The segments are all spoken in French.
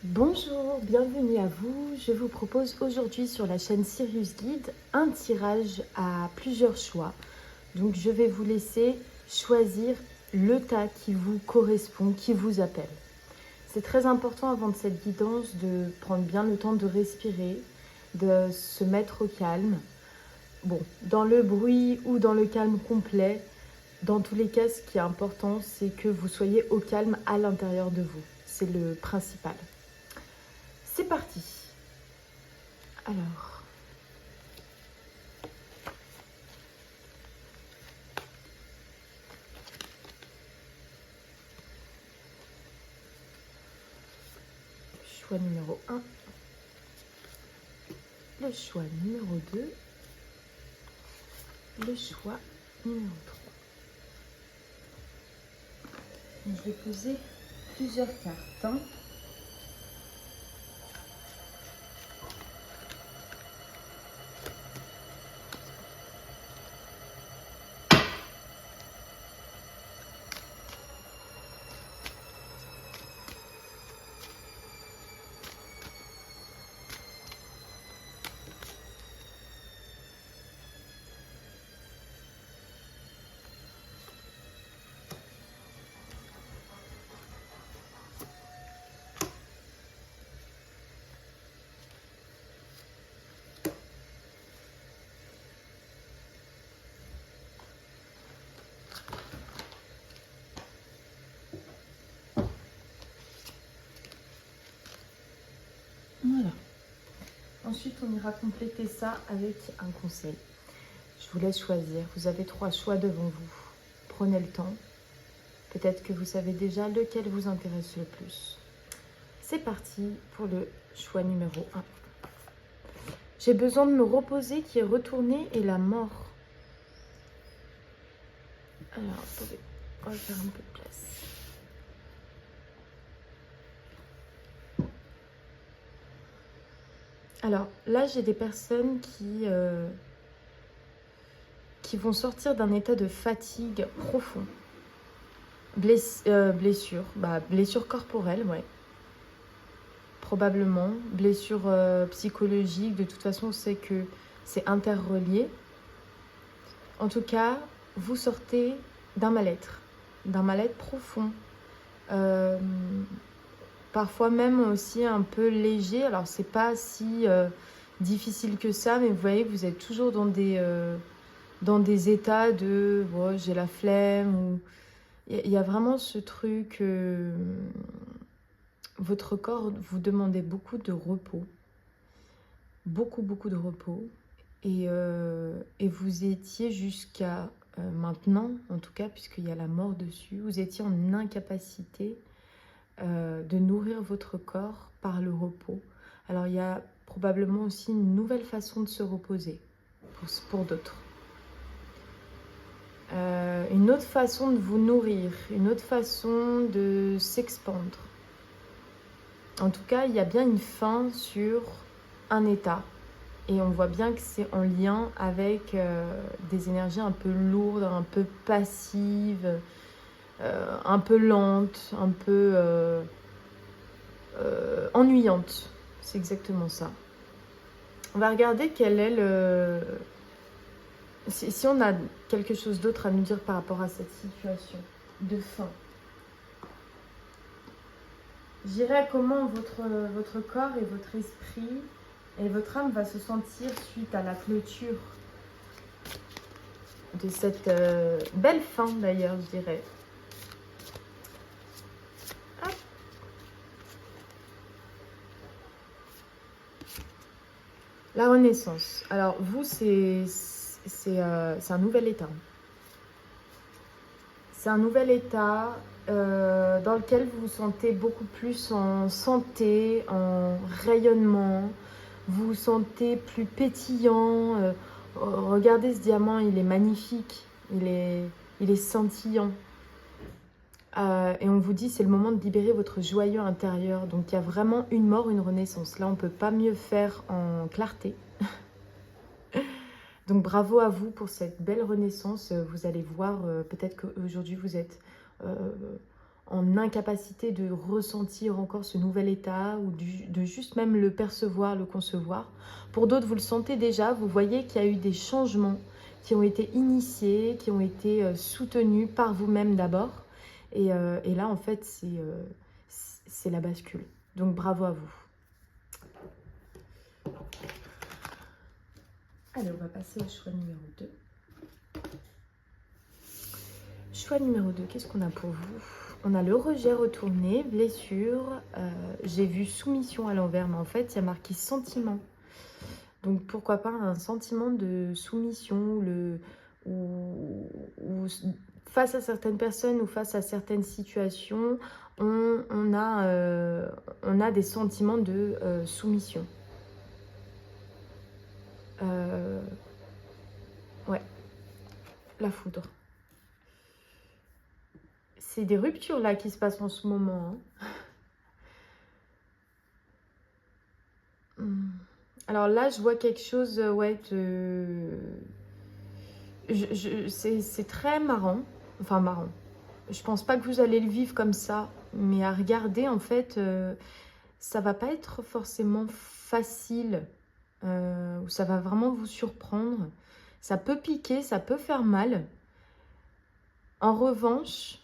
Bonjour, bienvenue à vous. Je vous propose aujourd'hui sur la chaîne Sirius Guide un tirage à plusieurs choix. Donc je vais vous laisser choisir le tas qui vous correspond, qui vous appelle. C'est très important avant de cette guidance de prendre bien le temps de respirer, de se mettre au calme. Bon, dans le bruit ou dans le calme complet, dans tous les cas, ce qui est important, c'est que vous soyez au calme à l'intérieur de vous. C'est le principal. C'est parti. Alors, choix numéro 1, le choix numéro 2, le choix numéro 3. Je vais poser plusieurs cartes. Voilà. Ensuite, on ira compléter ça avec un conseil. Je vous laisse choisir. Vous avez 3 choix devant vous. Prenez le temps. Peut-être que vous savez déjà lequel vous intéresse le plus. C'est parti pour le choix numéro 1. J'ai besoin de me reposer qui est retourné et la mort. Alors, attendez, on va faire un peu de place. Alors, là, j'ai des personnes qui vont sortir d'un état de fatigue profond. Blessure, blessure corporelle, ouais. Probablement. Blessure psychologique, de toute façon, on sait que c'est interrelié. En tout cas, vous sortez d'un mal-être profond. Parfois même aussi un peu léger. Alors, c'est pas si difficile que ça, mais vous voyez que vous êtes toujours dans des états de oh, j'ai la flemme. Ou... Il y a vraiment ce truc. Votre corps vous demandait beaucoup de repos. Beaucoup de repos. Et vous étiez jusqu'à maintenant, en tout cas, puisqu'il y a la mort dessus, vous étiez en incapacité de nourrir votre corps par le repos. Alors il y a probablement aussi une nouvelle façon de se reposer pour d'autres. Une autre façon de vous nourrir, une autre façon de s'expandre. En tout cas, il y a bien une fin sur un état. Et on voit bien que c'est en lien avec des énergies un peu lourdes, un peu passives, un peu lentes, un peu ennuyantes. C'est exactement ça. On va regarder quel est le... Si on a quelque chose d'autre à nous dire par rapport à cette situation de fin. Je dirais comment votre corps et votre esprit et votre âme va se sentir suite à la clôture de cette belle fin d'ailleurs, je dirais. Hop. La renaissance. Alors vous, c'est un nouvel état. C'est un nouvel état dans lequel vous vous sentez beaucoup plus en santé, en rayonnement. Vous vous sentez plus pétillant. Regardez ce diamant, il est magnifique. Il est scintillant. Et on vous dit c'est le moment de libérer votre joyau intérieur. Donc il y a vraiment une mort, une renaissance. Là, on ne peut pas mieux faire en clarté. Donc bravo à vous pour cette belle renaissance. Vous allez voir, peut-être qu'aujourd'hui vous êtes en incapacité de ressentir encore ce nouvel état ou de juste même le percevoir, le concevoir. Pour d'autres, vous le sentez déjà, vous voyez qu'il y a eu des changements qui ont été initiés, qui ont été soutenus par vous-même d'abord. Et là, en fait, c'est la bascule. Donc, bravo à vous. Allez, on va passer au choix numéro 2. Choix numéro 2, qu'est-ce qu'on a pour vous? On a le rejet retourné, blessure. J'ai vu soumission à l'envers, mais en fait, il y a marqué sentiment. Donc, pourquoi pas un sentiment de soumission ou face à certaines personnes ou face à certaines situations, on a des sentiments de soumission. Ouais, la foudre. C'est des ruptures là qui se passent en ce moment. Hein. Alors là, je vois quelque chose, ouais, c'est très marrant. Enfin, marrant. Je pense pas que vous allez le vivre comme ça, mais à regarder, en fait, ça va pas être forcément facile, ou ça va vraiment vous surprendre. Ça peut piquer, ça peut faire mal. En revanche,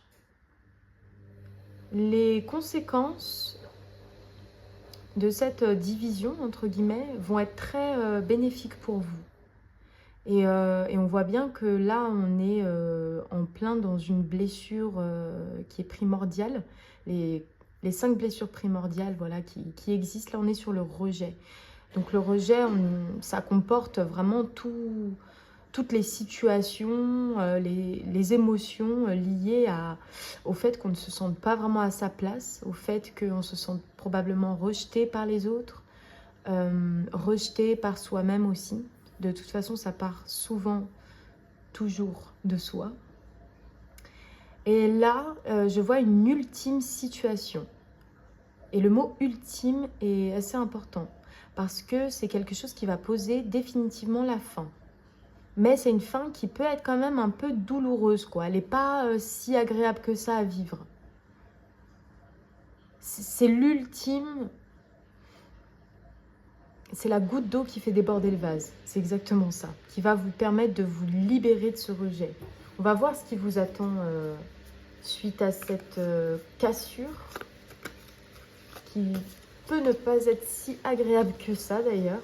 les conséquences de cette division, entre guillemets, vont être très bénéfiques pour vous. Et on voit bien que là, on est en plein dans une blessure qui est primordiale. Les 5 blessures primordiales, voilà, qui existent. Là, on est sur le rejet. Donc le rejet, ça comporte vraiment toutes les situations, les émotions liées au fait qu'on ne se sente pas vraiment à sa place, au fait qu'on se sente probablement rejeté par les autres, rejeté par soi-même aussi. De toute façon, ça part souvent, toujours de soi. Et là, je vois une ultime situation. Et le mot ultime est assez important parce que c'est quelque chose qui va poser définitivement la fin. Mais c'est une fin qui peut être quand même un peu douloureuse, quoi. Elle n'est pas si agréable que ça à vivre. C'est l'ultime. C'est la goutte d'eau qui fait déborder le vase. C'est exactement ça. Qui va vous permettre de vous libérer de ce rejet. On va voir ce qui vous attend suite à cette cassure. Qui peut ne pas être si agréable que ça d'ailleurs.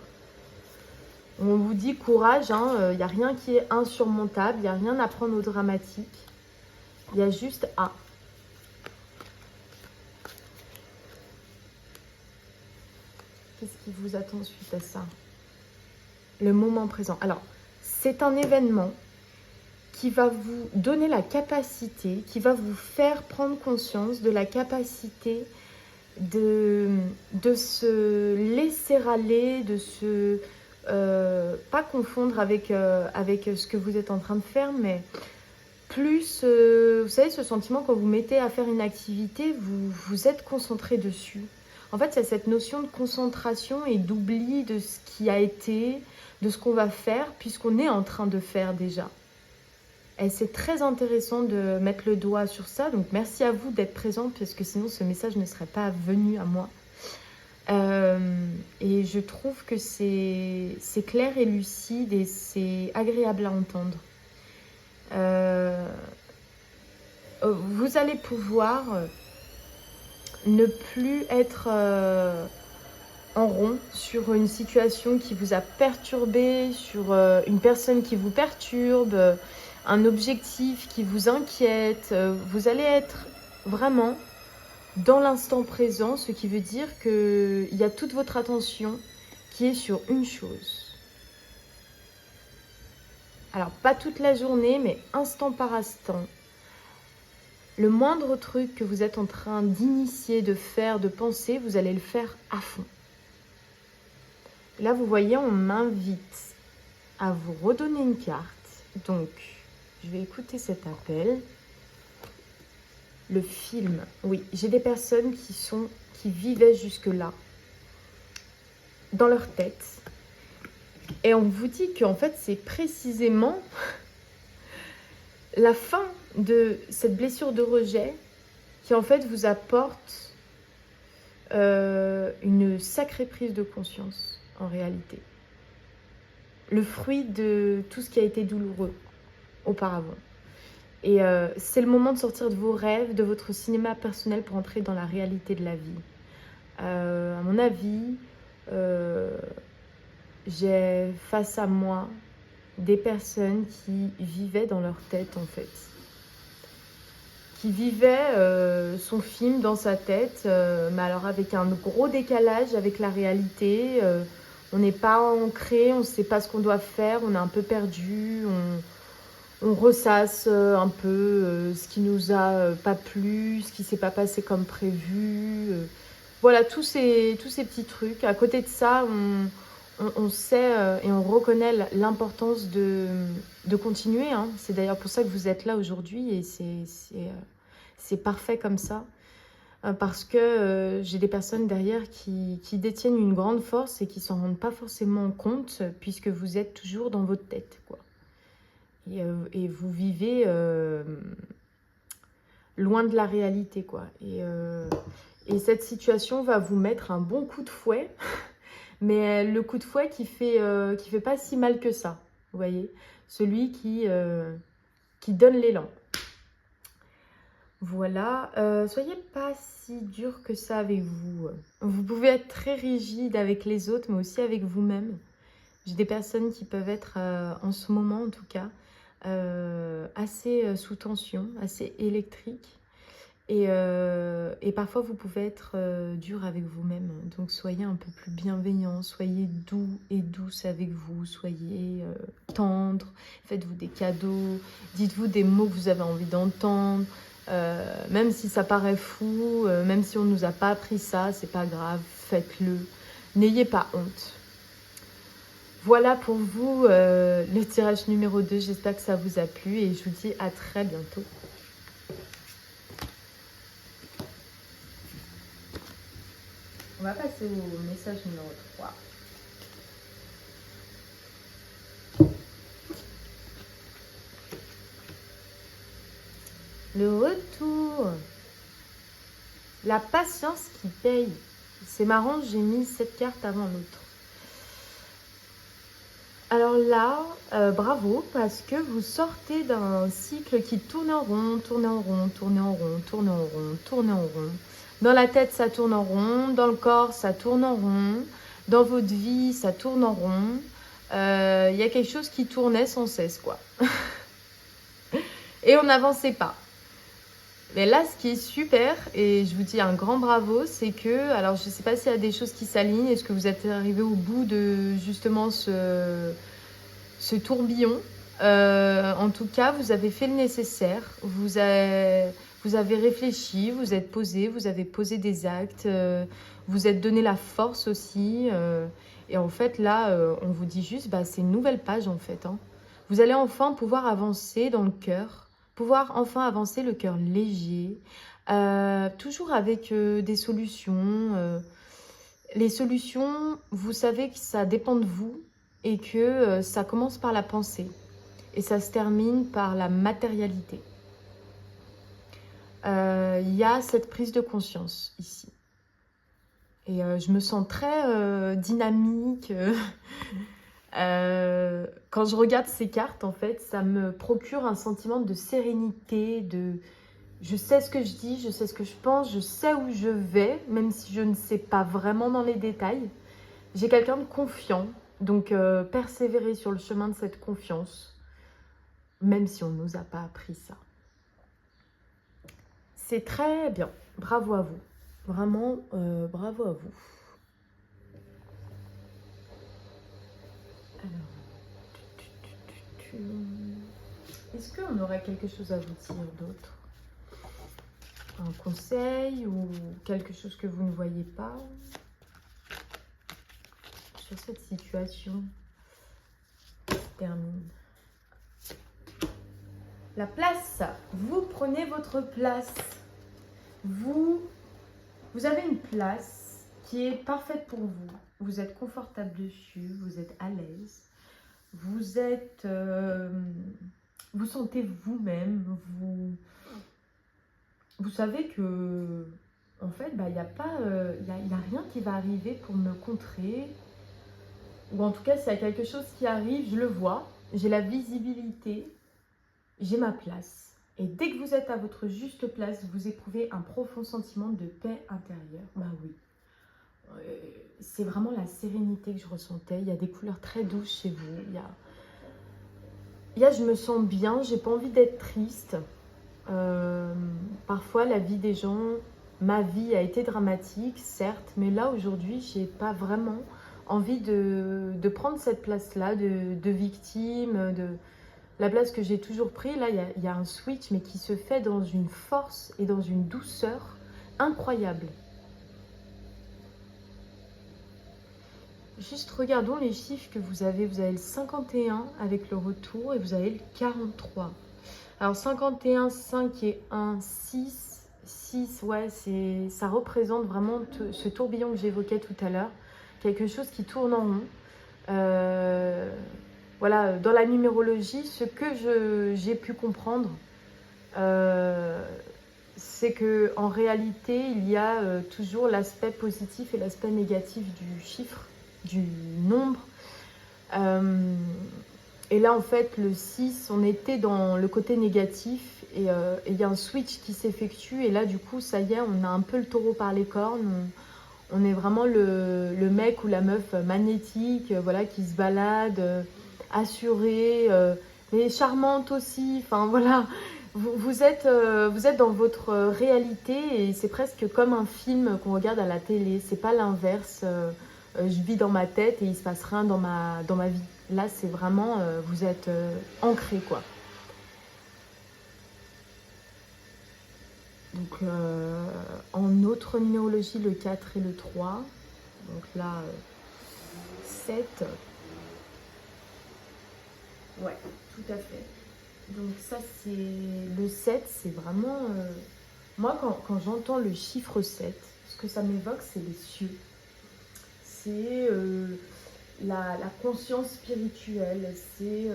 On vous dit courage, il n'y a rien qui est insurmontable, il n'y a rien à prendre au dramatique. Il y a juste à. Qu'est-ce qui vous attend suite à ça? Le moment présent. Alors, c'est un événement qui va vous donner la capacité, qui va vous faire prendre conscience de la capacité de se laisser aller, de se... pas confondre avec ce que vous êtes en train de faire, mais plus, vous savez, ce sentiment quand vous mettez à faire une activité, vous êtes concentré dessus. En fait, il y a cette notion de concentration et d'oubli de ce qui a été, de ce qu'on va faire, puisqu'on est en train de faire déjà. Et c'est très intéressant de mettre le doigt sur ça. Donc, merci à vous d'être présent, parce que sinon, ce message ne serait pas venu à moi. Et je trouve que c'est clair et lucide et c'est agréable à entendre. Vous allez pouvoir ne plus être en rond sur une situation qui vous a perturbé, sur une personne qui vous perturbe, un objectif qui vous inquiète. Vous allez être vraiment dans l'instant présent, ce qui veut dire qu'il y a toute votre attention qui est sur une chose. Alors, pas toute la journée, mais instant par instant. Le moindre truc que vous êtes en train d'initier, de faire, de penser, vous allez le faire à fond. Là, vous voyez, on m'invite à vous redonner une carte. Donc, je vais écouter cet appel. Le film. Oui, j'ai des personnes qui vivaient jusque-là dans leur tête. Et on vous dit qu'en fait, c'est précisément la fin de cette blessure de rejet qui qui en fait vous apporte une sacrée prise de conscience en réalité. Le fruit de tout ce qui a été douloureux auparavant. Et c'est le moment de sortir de vos rêves, de votre cinéma personnel pour entrer dans la réalité de la vie. À mon avis, j'ai face à moi des personnes qui vivaient dans leur tête en fait. Qui vivaient son film dans sa tête, mais alors avec un gros décalage avec la réalité. On n'est pas ancré, on ne sait pas ce qu'on doit faire, on est un peu perdu, on ressasse un peu ce qui nous a pas plu, ce qui s'est pas passé comme prévu. Voilà, tous ces petits trucs. À côté de ça, on sait et on reconnaît l'importance de continuer. Hein. C'est d'ailleurs pour ça que vous êtes là aujourd'hui et c'est parfait comme ça. Parce que j'ai des personnes derrière qui détiennent une grande force et qui s'en rendent pas forcément compte puisque vous êtes toujours dans votre tête, quoi. Et vous vivez loin de la réalité, quoi. Et cette situation va vous mettre un bon coup de fouet, mais le coup de fouet qui fait pas si mal que ça, vous voyez. Celui qui donne l'élan. Voilà, soyez pas si dur que ça avec vous. Vous pouvez être très rigide avec les autres, mais aussi avec vous-même. J'ai des personnes qui peuvent être, en ce moment en tout cas, assez sous tension, assez électriques. Et parfois, vous pouvez être dur avec vous-même. Donc, soyez un peu plus bienveillant, soyez doux et douce avec vous, soyez tendre, faites-vous des cadeaux, dites-vous des mots que vous avez envie d'entendre. Même si ça paraît fou, même si on ne nous a pas appris ça, c'est pas grave, faites-le. N'ayez pas honte. Voilà pour vous le tirage numéro 2. J'espère que ça vous a plu et je vous dis à très bientôt. On va passer au message numéro 3. Le retour. La patience qui paye. C'est marrant, j'ai mis cette carte avant l'autre. Alors là, bravo, parce que vous sortez d'un cycle qui tourne en rond, tourne en rond, tourne en rond, tourne en rond, tourne en rond. Dans la tête, ça tourne en rond. Dans le corps, ça tourne en rond. Dans votre vie, ça tourne en rond. Il y a quelque chose qui tournait sans cesse, quoi. Et on n'avançait pas. Mais là, ce qui est super, et je vous dis un grand bravo, c'est que, alors je ne sais pas s'il y a des choses qui s'alignent, est-ce que vous êtes arrivé au bout de justement ce tourbillon. En tout cas, vous avez fait le nécessaire, vous avez réfléchi, vous êtes posé, vous avez posé des actes, vous êtes donné la force aussi. Et en fait, là, on vous dit juste, bah, c'est une nouvelle page en fait. Hein. Vous allez enfin pouvoir avancer dans le cœur, pouvoir enfin avancer le cœur léger, toujours avec des solutions. Les solutions, vous savez que ça dépend de vous et que ça commence par la pensée et ça se termine par la matérialité. Il y a cette prise de conscience ici. Et je me sens très dynamique. Quand je regarde ces cartes, en fait, ça me procure un sentiment de sérénité, de... Je sais ce que je dis, je sais ce que je pense, je sais où je vais, même si je ne sais pas vraiment dans les détails. J'ai quelqu'un de confiant, donc persévérer sur le chemin de cette confiance, même si on ne nous a pas appris ça. C'est très bien, bravo à vous, vraiment bravo à vous. Alors, est-ce qu'on aurait quelque chose à vous dire d'autre? Un conseil ou quelque chose que vous ne voyez pas sur cette situation qui se termine? La place, vous prenez votre place. Vous avez une place qui est parfaite pour vous. Vous êtes confortable dessus, vous êtes à l'aise. Vous êtes... vous sentez vous-même, vous savez que, en fait, il n'y a pas, y a rien qui va arriver pour me contrer. Ou en tout cas, s'il y a quelque chose qui arrive, je le vois, j'ai la visibilité, j'ai ma place. Et dès que vous êtes à votre juste place, vous éprouvez un profond sentiment de paix intérieure. Bah oui. C'est vraiment la sérénité que je ressentais. Il y a des couleurs très douces chez vous. Je me sens bien, j'ai pas envie d'être triste. Parfois, la vie des gens, ma vie a été dramatique, certes, mais là, aujourd'hui, j'ai pas vraiment envie de prendre cette place-là de victime, de la place que j'ai toujours pris. Là, il y a un switch, mais qui se fait dans une force et dans une douceur incroyable. Juste regardons les chiffres que vous avez. Vous avez le 51 avec le retour et vous avez le 43. Alors 51, 5 et 1, 6. 6, ouais, ça représente vraiment ce tourbillon que j'évoquais tout à l'heure. Quelque chose qui tourne en rond. Voilà, dans la numérologie, ce que j'ai pu comprendre, c'est qu'en réalité, il y a toujours l'aspect positif et l'aspect négatif du chiffre, du nombre. Et là, en fait, le 6, on était dans le côté négatif et il y a un switch qui s'effectue. Et là, du coup, ça y est, on a un peu le taureau par les cornes. On est vraiment le mec ou la meuf magnétique, voilà, qui se balade, assurée, mais charmante aussi. Enfin, voilà, vous êtes dans votre réalité et c'est presque comme un film qu'on regarde à la télé. C'est pas l'inverse. Je vis dans ma tête et il se passe rien dans ma vie. Là, c'est vraiment, vous êtes ancré, quoi. Donc, en autre numérologie, le 4 et le 3. Donc là, 7. Ouais, tout à fait. Donc ça, c'est le 7, c'est vraiment... Moi, quand j'entends le chiffre 7, ce que ça m'évoque, c'est les cieux. C'est la conscience spirituelle, c'est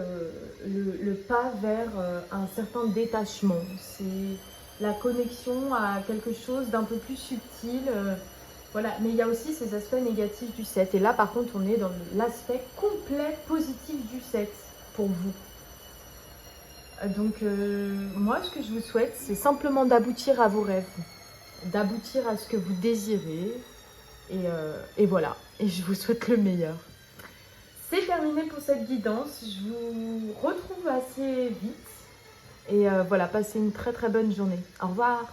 le pas vers un certain détachement, c'est la connexion à quelque chose d'un peu plus subtil. Voilà, mais il y a aussi ces aspects négatifs du 7. Et là, par contre, on est dans l'aspect complet positif du 7 pour vous. Donc, moi, ce que je vous souhaite, c'est simplement d'aboutir à vos rêves, d'aboutir à ce que vous désirez. Et voilà, et je vous souhaite le meilleur. C'est terminé pour cette guidance. Je vous retrouve assez vite. Et voilà, passez une très très bonne journée. Au revoir.